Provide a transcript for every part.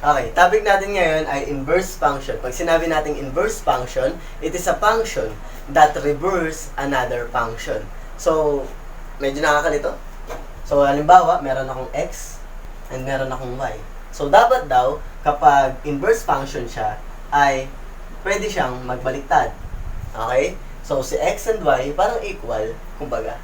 Okay, topic natin ngayon ay inverse function. Pag sinabi nating inverse function, it is a function that reverse another function. So, medyo nakakalito. So, halimbawa, meron akong x and meron akong y. So, dapat daw, kapag inverse function siya, ay pwede siyang magbaliktad. Okay? So, si x and y parang equal, kumbaga.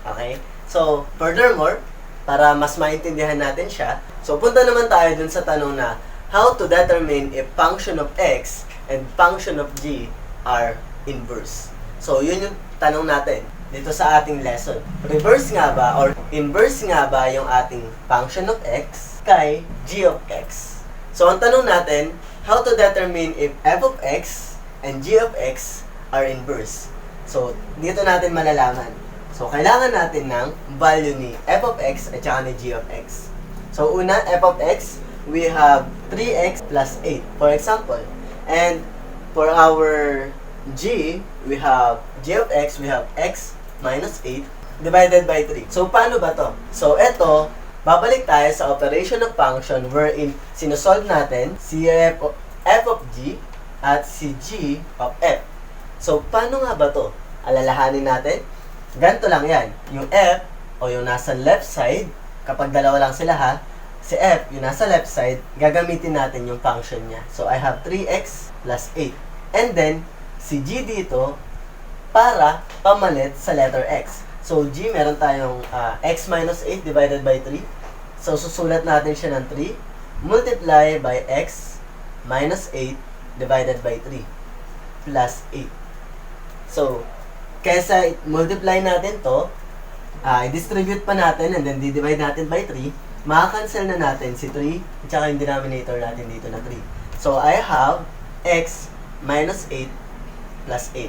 Okay? So, furthermore, para mas maintindihan natin siya, so punta naman tayo dun sa tanong na how to determine if function of x and function of g are inverse. So, yun yung tanong natin dito sa ating lesson. Reverse nga ba or inverse nga ba yung ating function of x kay g of x? So, ang tanong natin, how to determine if f of x and g of x are inverse? So, dito natin malalaman. So, kailangan natin ng value ni f of x at saka ni g of x. So, una, f of x, we have 3x plus 8, for example. And for our g, we have g of x, we have x minus 8 divided by 3. So, paano ba to? So, eto, babalik tayo sa operation of function wherein sinusolve natin si f of g at si g of f. So, paano nga ba to? Alalahanin natin. Ganito lang yan. Yung f, o yung nasa left side, kapag dalawa lang sila ha, si f, yung nasa left side, gagamitin natin yung function niya. So, I have 3x plus 8. And then, si g dito, para pamalit sa letter x. So, g, meron tayong x minus 8 divided by 3. So, susulat natin siya ng 3. Multiply by x minus 8 divided by 3 plus 8. So, kesa multiply natin to, i-distribute pa natin and then di-divide natin by 3, makakancel na natin si 3 at saka yung denominator natin dito na 3. So, I have x minus 8 plus 8.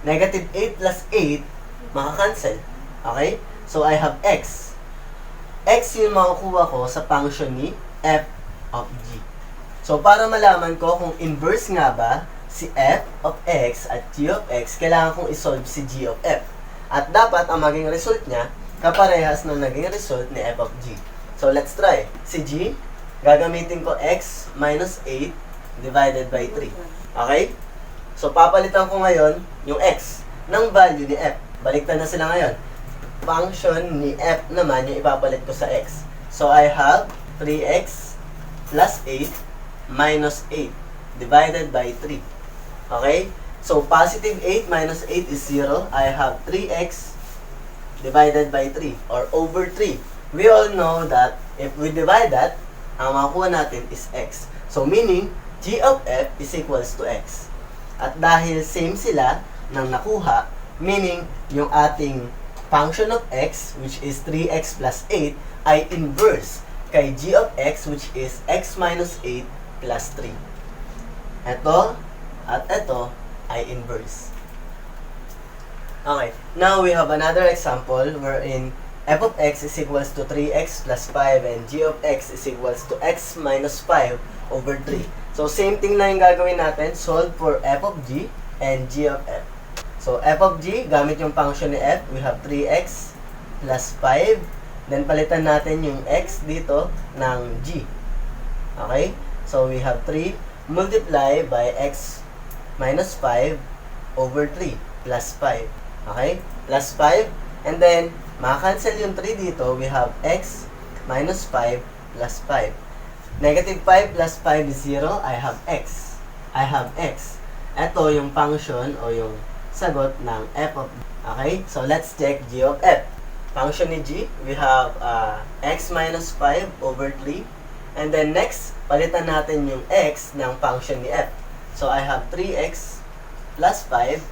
Negative 8 plus 8, makakancel. Okay? So, I have x. X yung makukuha ko sa function ni f of g. So, para malaman ko kung inverse nga ba si f of x at g of x, kailangan kong isolve si g of f. At dapat ang maging result niya, kaparehas ng naging result ni f of g. So, let's try. Si g, gagamitin ko x minus 8 divided by 3. Okay? So, papalitan ko ngayon yung x ng value ni f. Baliktad na sila ngayon. Function ni f naman yung ipapalit ko sa x. So, I have 3x plus 8 minus 8 divided by 3. Okay? So, positive 8 minus 8 is 0. I have 3x divided by 3 or over 3. We all know that if we divide that, ang makuha natin is x. So, meaning, g of f is equals to x. At dahil same sila ng nakuha, meaning, yung ating function of x, which is 3x plus 8, ay inverse kay g of x, which is x minus 8 plus 3. Ito, at ito ay inverse. Okay, now we have another example wherein f of x is equals to 3x plus 5 and g of x is equals to x minus 5 over 3. So, same thing na yung gagawin natin. Solve for f of g and g of f. So, f of g, gamit yung function ni f, we have 3x plus 5. Then, palitan natin yung x dito ng g. Okay? So, we have 3 multiply by x minus 5 over 3 plus 5. Okay? Plus 5. And then, makakancel yung 3 dito. We have x minus 5 plus 5. Negative 5 plus 5 is 0. I have x. I have x. Ito yung function o yung sagot ng f of g. Okay? So, let's check g of f. Function ni g, we have x minus 5 over 3. And then, next, palitan natin yung x ng function ni f. So, I have 3x plus 5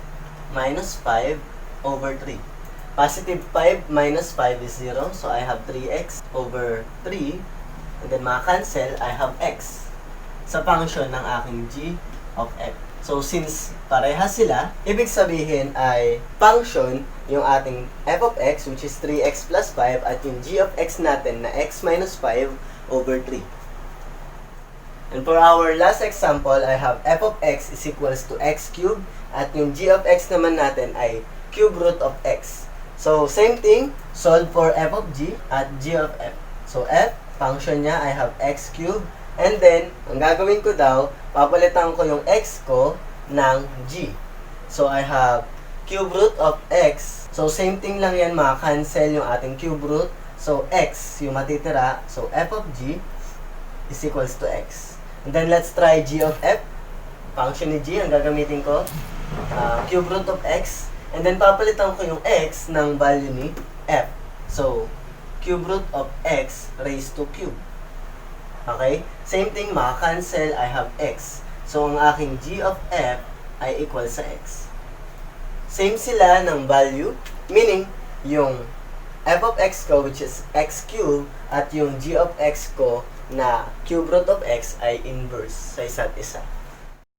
minus 5 over 3. Positive 5 minus 5 is 0. So, I have 3x over 3. And then, maka-cancel, I have x sa function ng aking g of f. So, since parehas sila, ibig sabihin ay function yung ating f of x, which is 3x plus 5, at yung g of x natin na x minus 5 over 3. And for our last example, I have f of x is equals to x cubed at yung g of x naman natin ay cube root of x. So, same thing, solve for f of g at g of f. So, f function niya, I have x cubed. And then, ang gagawin ko daw, papalitan ko yung x ko ng g. So, I have cube root of x. So, same thing lang yan, maka-cancel yung ating cube root. So, x yung matitira. So, f of g is equals to x. And then, let's try g of f. Function ni g, ang gagamitin ko, cube root of x. And then, papalitan ko yung x ng value ni f. So, cube root of x raised to cube. Okay? Same thing, maka-cancel, I have x. So, ang aking g of f ay equal sa x. Same sila ng value, meaning, yung f of x ko, which is x cube, at yung g of x ko na cube root of x ay inverse sa isa't isa.